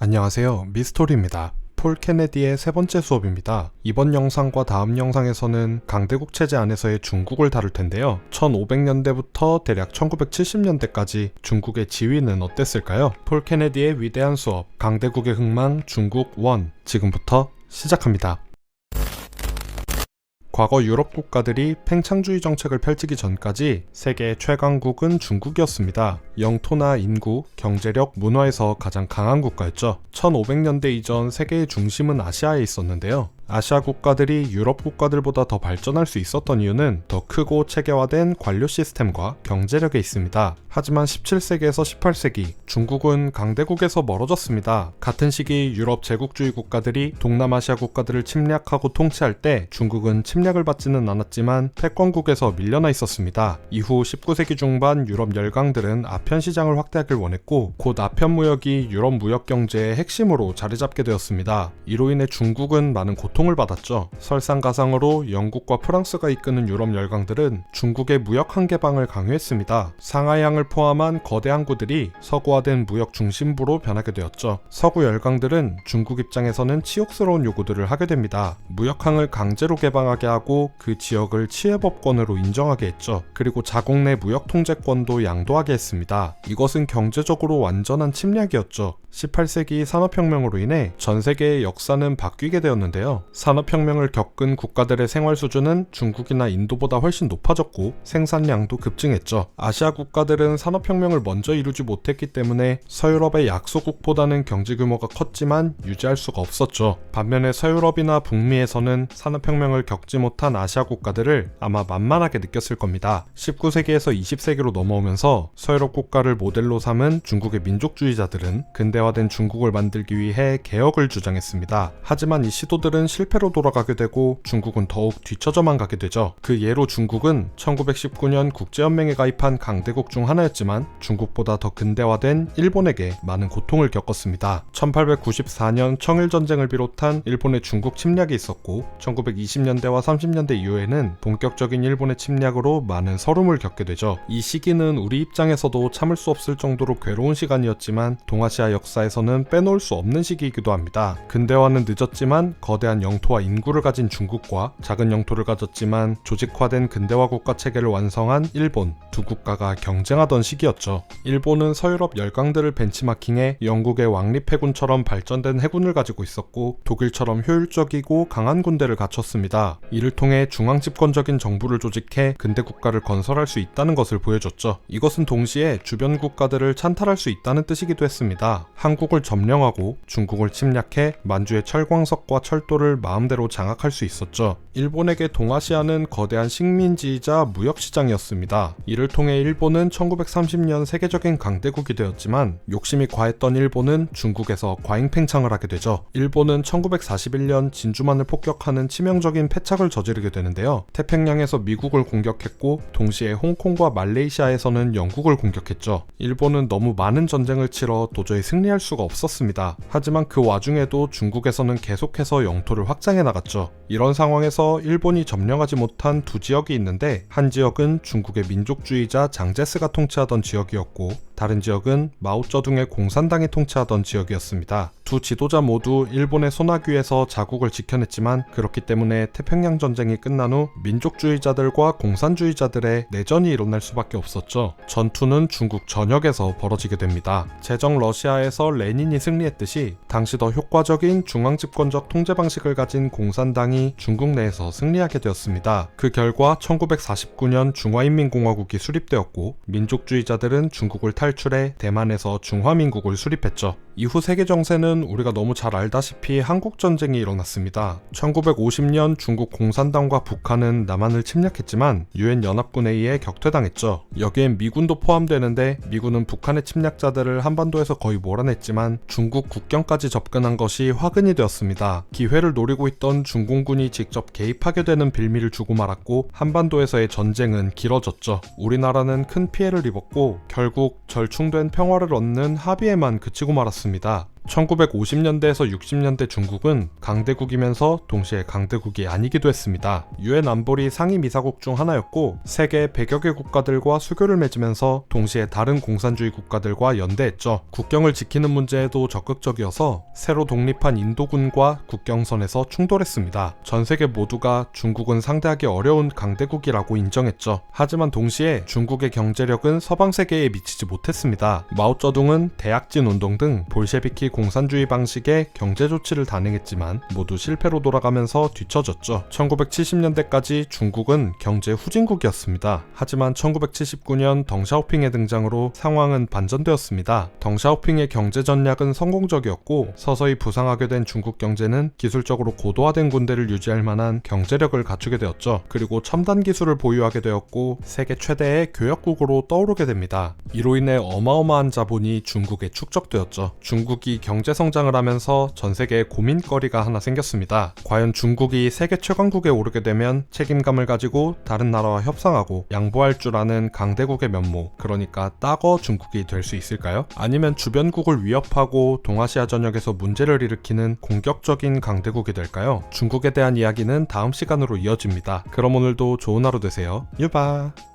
안녕하세요, 미스토리입니다. 폴 케네디의 세 번째 수업입니다. 이번 영상과 다음 영상에서는 강대국 체제 안에서의 중국을 다룰 텐데요. 1500년대부터 대략 1970년대까지 중국의 지위는 어땠을까요? 폴 케네디의 위대한 수업, 강대국의 흥망 중국 1, 지금부터 시작합니다. 과거 유럽 국가들이 팽창주의 정책을 펼치기 전까지 세계의 최강국은 중국이었습니다. 영토나 인구, 경제력, 문화에서 가장 강한 국가였죠. 1500년대 이전 세계의 중심은 아시아에 있었는데요. 아시아 국가들이 유럽 국가들보다 더 발전할 수 있었던 이유는 더 크고 체계화된 관료 시스템과 경제력에 있습니다. 하지만 17세기에서 18세기, 중국은 강대국에서 멀어졌습니다. 같은 시기 유럽 제국주의 국가들이 동남아시아 국가들을 침략하고 통치할 때 중국은 침략을 받지는 않았지만 패권국에서 밀려나 있었습니다. 이후 19세기 중반 유럽 열강들은 아편 시장을 확대하길 원했고 곧 아편 무역이 유럽 무역 경제의 핵심으로 자리 잡게 되었습니다. 이로 인해 중국은 많은 고통을 받았죠. 설상가상으로 영국과 프랑스가 이끄는 유럽 열강들은 중국의 무역 한계방을 강요했습니다. 상하이항을 포함한 거대 항구들이 서구화된 무역 중심부로 변하게 되었죠. 서구 열강들은 중국 입장에서는 치욕스러운 요구들을 하게 됩니다. 무역항을 강제로 개방하게 하고 그 지역을 치해법권으로 인정하게 했죠. 그리고 자국 내 무역 통제권도 양도하게 했습니다. 이것은 경제적으로 완전한 침략이었죠. 18세기 산업혁명으로 인해 전 세계의 역사는 바뀌게 되었는데요. 산업혁명을 겪은 국가들의 생활 수준은 중국이나 인도보다 훨씬 높아졌고 생산량도 급증했죠. 아시아 국가들은 산업혁명을 먼저 이루지 못했기 때문에 서유럽의 약소국보다는 경제 규모가 컸지만 유지할 수가 없었죠. 반면에 서유럽이나 북미에서는 산업혁명을 겪지 못한 아시아 국가들을 아마 만만하게 느꼈을 겁니다. 19세기에서 20세기로 넘어오면서 서유럽 국가를 모델로 삼은 중국의 민족주의자들은 근대화된 중국을 만들기 위해 개혁을 주장했습니다. 하지만 이 시도들은 실패로 돌아가게 되고 중국은 더욱 뒤처져만 가게 되죠. 그 예로 중국은 1919년 국제연맹에 가입한 강대국 중 하나였지만 중국보다 더 근대화된 일본에게 많은 고통을 겪었습니다. 1894년 청일전쟁을 비롯한 일본의 중국 침략이 있었고 1920년대와 30년대 이후에는 본격적인 일본의 침략으로 많은 서름을 겪게 되죠. 이 시기는 우리 입장에서도 참을 수 없을 정도로 괴로운 시간이었지만 동아시아 역사에서는 빼놓을 수 없는 시기이기도 합니다. 근대화는 늦었지만 거대한 영토와 인구를 가진 중국과 작은 영토를 가졌지만 조직화된 근대화 국가 체계를 완성한 일본, 두 국가가 경쟁하던 시기였죠. 일본은 서유럽 열강들을 벤치마킹해 영국의 왕립해군처럼 발전된 해군을 가지고 있었고 독일처럼 효율적이고 강한 군대를 갖췄습니다. 이를 통해 중앙집권적인 정부를 조직해 근대 국가를 건설할 수 있다는 것을 보여줬죠. 이것은 동시에 주변 국가들을 찬탈할 수 있다는 뜻이기도 했습니다. 한국을 점령하고 중국을 침략해 만주의 철광석과 철도를 마음대로 장악할 수 있었죠. 일본에게 동아시아는 거대한 식민지이자 무역시장이었습니다. 이를 통해 일본은 1930년 세계적인 강대국이 되었지만 욕심이 과했던 일본은 중국에서 과잉팽창을 하게 되죠. 일본은 1941년 진주만을 폭격하는 치명적인 패착을 저지르게 되는데요. 태평양에서 미국을 공격했고 동시에 홍콩과 말레이시아에서는 영국을 공격했죠. 일본은 너무 많은 전쟁을 치러 도저히 승리할 수가 없었습니다. 하지만 그 와중에도 중국에서는 계속해서 영토를 확장해 나갔죠. 이런 상황에서 일본이 점령하지 못한 두 지역이 있는데 한 지역은 중국의 민족주의자 장제스가 통치하던 지역이었고 다른 지역은 마오쩌둥의 공산당이 통치하던 지역이었습니다. 두 지도자 모두 일본의 손아귀에서 자국을 지켜냈지만 그렇기 때문에 태평양 전쟁이 끝난 후 민족주의자들과 공산주의자들의 내전이 일어날 수밖에 없었죠. 전투는 중국 전역에서 벌어지게 됩니다. 제정 러시아에서 레닌이 승리했듯이 당시 더 효과적인 중앙집권적 통제 방식을 가진 공산당이 중국 내에서 승리하게 되었습니다. 그 결과 1949년 중화인민공화국이 수립되었고 민족주의자들은 중국을 탈출해 대만에서 중화민국을 수립했죠. 이후 세계 정세는 우리가 너무 잘 알다시피 한국전쟁이 일어났습니다. 1950년 중국 공산당과 북한은 남한을 침략했지만 유엔 연합군에 의해 격퇴당했죠. 여기엔 미군도 포함되는데 미군은 북한의 침략자들을 한반도에서 거의 몰아냈지만 중국 국경까지 접근한 것이 화근이 되었습니다. 기회를 노리고 있던 중공군이 직접 개입하게 되는 빌미를 주고 말았고 한반도에서의 전쟁은 길어졌죠. 우리나라는 큰 피해를 입었고 결국 절충된 평화를 얻는 합의에만 그치고 말았습니다. 1950년대에서 60년대 중국은 강대국이면서 동시에 강대국이 아니기도 했습니다. 유엔 안보리 상임이사국 중 하나였고 세계 100여 개 국가들과 수교를 맺으면서 동시에 다른 공산주의 국가들과 연대했죠. 국경을 지키는 문제에도 적극적이어서 새로 독립한 인도군과 국경선에서 충돌했습니다. 전 세계 모두가 중국은 상대하기 어려운 강대국이라고 인정했죠. 하지만 동시에 중국의 경제력은 서방 세계에 미치지 못했습니다. 마오쩌둥은 대약진 운동 등 볼셰비키 공산주의 방식의 경제 조치를 단행했지만 모두 실패로 돌아가면서 뒤처졌죠. 1970년대까지 중국은 경제 후진국이었습니다. 하지만 1979년 덩샤오핑의 등장으로 상황은 반전되었습니다. 덩샤오핑의 경제 전략은 성공적이었고 서서히 부상하게 된 중국 경제는 기술적으로 고도화된 군대를 유지할 만한 경제력을 갖추게 되었죠. 그리고 첨단 기술을 보유하게 되었고 세계 최대의 교역국으로 떠오르게 됩니다. 이로 인해 어마어마한 자본이 중국에 축적되었죠. 중국이 경제 성장을 하면서 전 세계에 고민거리가 하나 생겼습니다. 과연 중국이 세계 최강국에 오르게 되면 책임감을 가지고 다른 나라와 협상하고 양보할 줄 아는 강대국의 면모, 그러니까 따거 중국이 될 수 있을까요? 아니면 주변국을 위협하고 동아시아 전역에서 문제를 일으키는 공격적인 강대국이 될까요? 중국에 대한 이야기는 다음 시간으로 이어집니다. 그럼 오늘도 좋은 하루 되세요. 유바!